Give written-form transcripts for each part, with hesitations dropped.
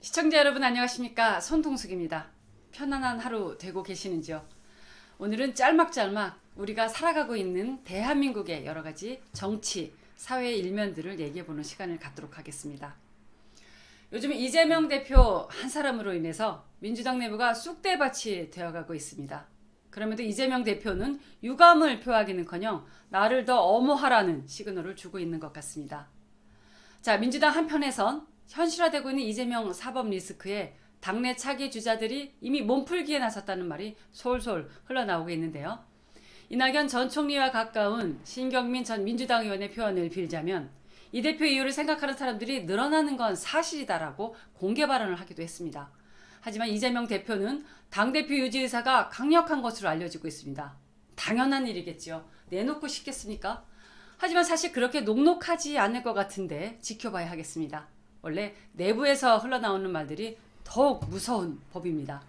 시청자 여러분 안녕하십니까? 손동숙입니다. 편안한 하루 되고 계시는지요? 오늘은 짤막짤막 우리가 살아가고 있는 대한민국의 여러가지 정치, 사회 일면들을 얘기해보는 시간을 갖도록 하겠습니다. 요즘 이재명 대표 한 사람으로 인해서 민주당 내부가 쑥대밭이 되어가고 있습니다. 그럼에도 이재명 대표는 유감을 표하기는커녕 나를 더 엄호하라는 시그널을 주고 있는 것 같습니다. 자, 민주당 한편에선 현실화되고 있는 이재명 사법 리스크에 당내 차기 주자들이 이미 몸풀기에 나섰다는 말이 솔솔 흘러나오고 있는데요. 이낙연 전 총리와 가까운 신경민 전 민주당 의원의 표현을 빌자면 이 대표 이유를 생각하는 사람들이 늘어나는 건 사실이다라고 공개 발언을 하기도 했습니다. 하지만 이재명 대표는 당대표 유지 의사가 강력한 것으로 알려지고 있습니다. 당연한 일이겠지요. 내놓고 싶겠습니까? 하지만 사실 그렇게 녹록하지 않을 것 같은데 지켜봐야 하겠습니다. 원래 내부에서 흘러나오는 말들이 더욱 무서운 법입니다.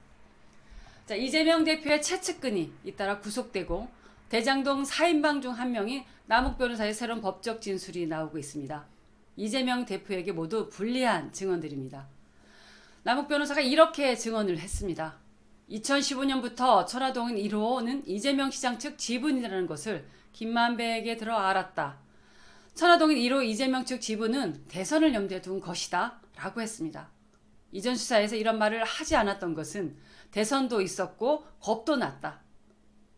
자, 이재명 대표의 최측근이 잇따라 구속되고 대장동 4인방 중 한 명이 남욱 변호사의 새로운 법적 진술이 나오고 있습니다. 이재명 대표에게 모두 불리한 증언들입니다. 남욱 변호사가 이렇게 증언을 했습니다. 2015년부터 천화동인 1호는 이재명 시장 측 지분이라는 것을 김만배에게 들어 알았다. 천화동인 1호 이재명 측 지분은 대선을 염두에 둔 것이다 라고 했습니다. 이전 수사에서 이런 말을 하지 않았던 것은 대선도 있었고 겁도 났다.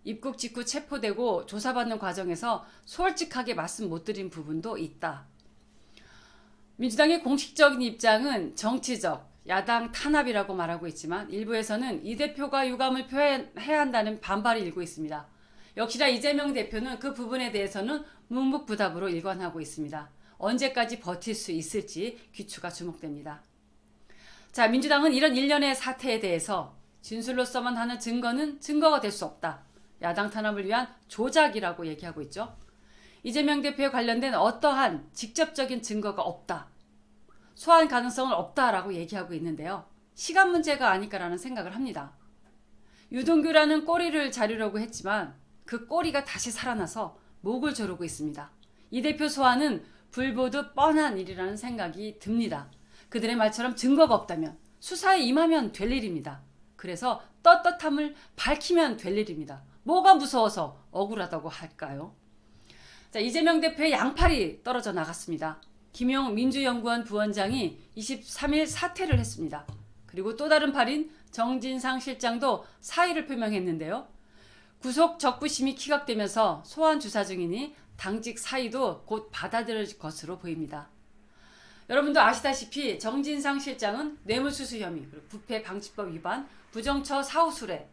입국 직후 체포되고 조사받는 과정에서 솔직하게 말씀 못 드린 부분도 있다. 민주당의 공식적인 입장은 정치적, 야당 탄압이라고 말하고 있지만 일부에서는 이 대표가 유감을 표해야 한다는 반발이 일고 있습니다. 역시나 이재명 대표는 그 부분에 대해서는 묵묵부답으로 일관하고 있습니다. 언제까지 버틸 수 있을지 귀추가 주목됩니다. 자, 민주당은 이런 일련의 사태에 대해서 진술로서만 하는 증거는 증거가 될 수 없다. 야당 탄압을 위한 조작이라고 얘기하고 있죠. 이재명 대표에 관련된 어떠한 직접적인 증거가 없다. 소환 가능성은 없다라고 얘기하고 있는데요. 시간 문제가 아닐까라는 생각을 합니다. 유동규라는 꼬리를 자르려고 했지만 그 꼬리가 다시 살아나서 목을 조르고 있습니다. 이 대표 소환은 불보듯 뻔한 일이라는 생각이 듭니다. 그들의 말처럼 증거가 없다면 수사에 임하면 될 일입니다. 그래서 떳떳함을 밝히면 될 일입니다. 뭐가 무서워서 억울하다고 할까요? 자, 이재명 대표의 양팔이 떨어져 나갔습니다. 김용 민주연구원 부원장이 23일 사퇴를 했습니다. 그리고 또 다른 팔인 정진상 실장도 사의를 표명했는데요. 구속 적부심이 기각되면서 소환 조사 중이니 당직 사의도 곧 받아들일 것으로 보입니다. 여러분도 아시다시피 정진상 실장은 뇌물수수 혐의, 그리고 부패방지법 위반, 부정처 사후수뢰,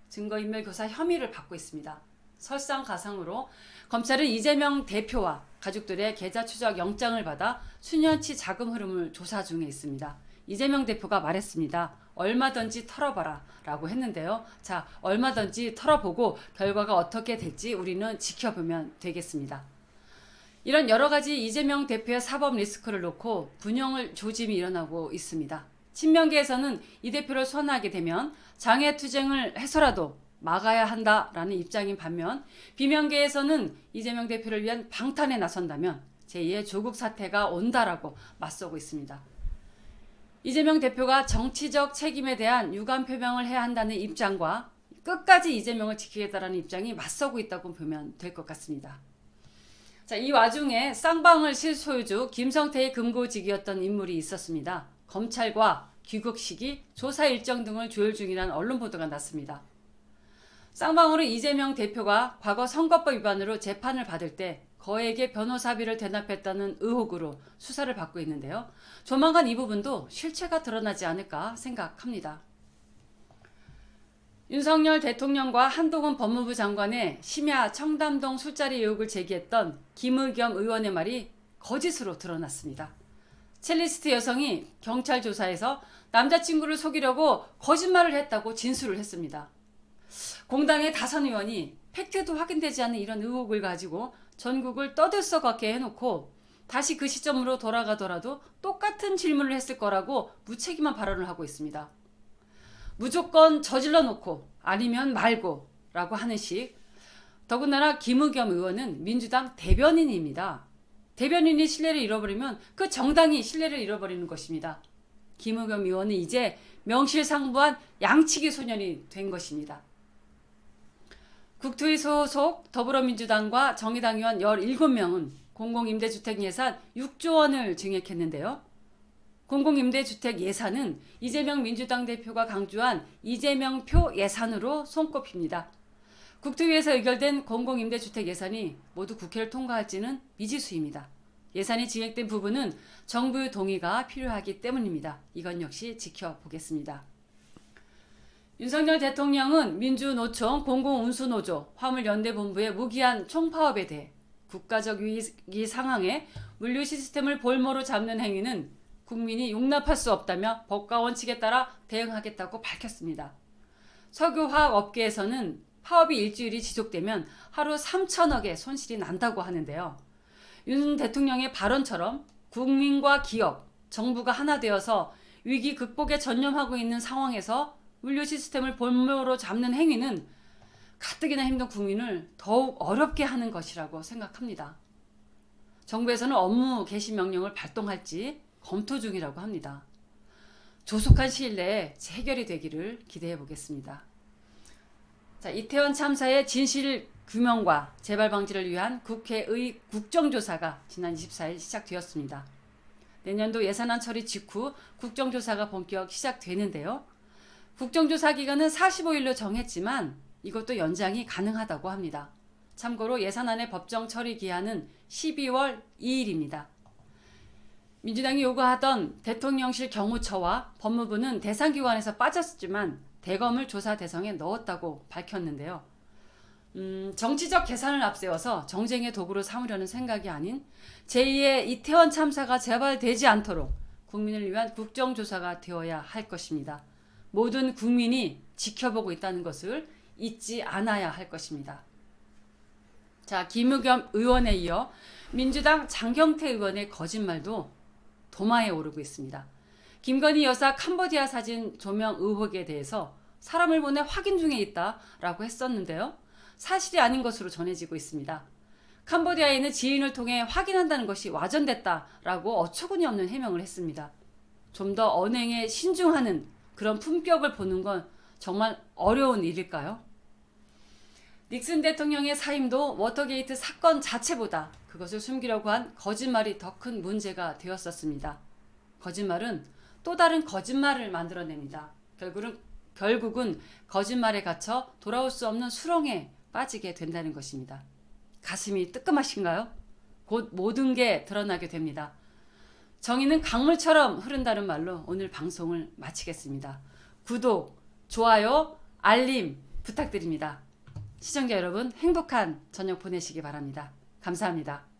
증거인멸교사 혐의를 받고 있습니다. 설상가상으로 검찰은 이재명 대표와 가족들의 계좌 추적 영장을 받아 수년치 자금 흐름을 조사 중에 있습니다. 이재명 대표가 말했습니다. 얼마든지 털어봐라 라고 했는데요. 자, 얼마든지 털어보고 결과가 어떻게 될지 우리는 지켜보면 되겠습니다. 이런 여러가지 이재명 대표의 사법 리스크를 놓고 분열 조짐이 일어나고 있습니다. 친명계에서는 이 대표를 소환하게 되면 장애투쟁을 해서라도 막아야 한다라는 입장인 반면 비명계에서는 이재명 대표를 위한 방탄에 나선다면 제2의 조국 사태가 온다라고 맞서고 있습니다. 이재명 대표가 정치적 책임에 대한 유감 표명을 해야 한다는 입장과 끝까지 이재명을 지키겠다라는 입장이 맞서고 있다고 보면 될 것 같습니다. 자, 이 와중에 쌍방울 실소유주 김성태의 금고직이었던 인물이 있었습니다. 검찰과 귀국 시기, 조사 일정 등을 조율 중이라는 언론 보도가 났습니다. 쌍방울은 이재명 대표가 과거 선거법 위반으로 재판을 받을 때 거액의 변호사비를 대납했다는 의혹으로 수사를 받고 있는데요. 조만간 이 부분도 실체가 드러나지 않을까 생각합니다. 윤석열 대통령과 한동훈 법무부 장관의 심야 청담동 술자리 의혹을 제기했던 김의겸 의원의 말이 거짓으로 드러났습니다. 첼리스트 여성이 경찰 조사에서 남자친구를 속이려고 거짓말을 했다고 진술을 했습니다. 공당의 다선 의원이 팩트도 확인되지 않는 이런 의혹을 가지고 전국을 떠들썩하게 해놓고 다시 그 시점으로 돌아가더라도 똑같은 질문을 했을 거라고 무책임한 발언을 하고 있습니다. 무조건 저질러 놓고 아니면 말고 라고 하는 식. 더군다나 김의겸 의원은 민주당 대변인입니다. 대변인이 신뢰를 잃어버리면 그 정당이 신뢰를 잃어버리는 것입니다. 김의겸 의원은 이제 명실상부한 양치기 소년이 된 것입니다. 국토위 소속 더불어민주당과 정의당 의원 17명은 공공임대주택 예산 6조 원을 증액했는데요. 공공임대주택 예산은 이재명 민주당 대표가 강조한 이재명표 예산으로 손꼽힙니다. 국토위에서 의결된 공공임대주택 예산이 모두 국회를 통과할지는 미지수입니다. 예산이 증액된 부분은 정부의 동의가 필요하기 때문입니다. 이건 역시 지켜보겠습니다. 윤석열 대통령은 민주노총 공공운수노조 화물연대본부의 무기한 총파업에 대해 국가적 위기 상황에 물류 시스템을 볼모로 잡는 행위는 국민이 용납할 수 없다며 법과 원칙에 따라 대응하겠다고 밝혔습니다. 석유화학 업계에서는 파업이 일주일이 지속되면 하루 3천억의 손실이 난다고 하는데요. 윤 대통령의 발언처럼 국민과 기업, 정부가 하나 되어서 위기 극복에 전념하고 있는 상황에서 물류 시스템을 볼모로 잡는 행위는 가뜩이나 힘든 국민을 더욱 어렵게 하는 것이라고 생각합니다. 정부에서는 업무 개시 명령을 발동할지 검토 중이라고 합니다. 조속한 시일 내에 해결이 되기를 기대해 보겠습니다. 자, 이태원 참사의 진실 규명과 재발 방지를 위한 국회의 국정조사가 지난 24일 시작되었습니다. 내년도 예산안 처리 직후 국정조사가 본격 시작되는데요. 국정조사 기간은 45일로 정했지만 이것도 연장이 가능하다고 합니다. 참고로 예산안의 법정 처리 기한은 12월 2일입니다. 민주당이 요구하던 대통령실 경호처와 법무부는 대상기관에서 빠졌지만 대검을 조사 대상에 넣었다고 밝혔는데요. 정치적 계산을 앞세워서 정쟁의 도구로 삼으려는 생각이 아닌 제2의 이태원 참사가 재발되지 않도록 국민을 위한 국정조사가 되어야 할 것입니다. 모든 국민이 지켜보고 있다는 것을 잊지 않아야 할 것입니다. 자, 김의겸 의원에 이어 민주당 장경태 의원의 거짓말도 도마에 오르고 있습니다. 김건희 여사 캄보디아 사진 조명 의혹에 대해서 사람을 보내 확인 중에 있다라고 했었는데요. 사실이 아닌 것으로 전해지고 있습니다. 캄보디아에 있는 지인을 통해 확인한다는 것이 와전됐다라고 어처구니 없는 해명을 했습니다. 좀 더 언행에 신중하는 그런 품격을 보는 건 정말 어려운 일일까요? 닉슨 대통령의 사임도 워터게이트 사건 자체보다 그것을 숨기려고 한 거짓말이 더 큰 문제가 되었었습니다. 거짓말은 또 다른 거짓말을 만들어냅니다. 결국은 거짓말에 갇혀 돌아올 수 없는 수렁에 빠지게 된다는 것입니다. 가슴이 뜨끔하신가요? 곧 모든 게 드러나게 됩니다. 정의는 강물처럼 흐른다는 말로 오늘 방송을 마치겠습니다. 구독, 좋아요, 알림 부탁드립니다. 시청자 여러분 행복한 저녁 보내시기 바랍니다. 감사합니다.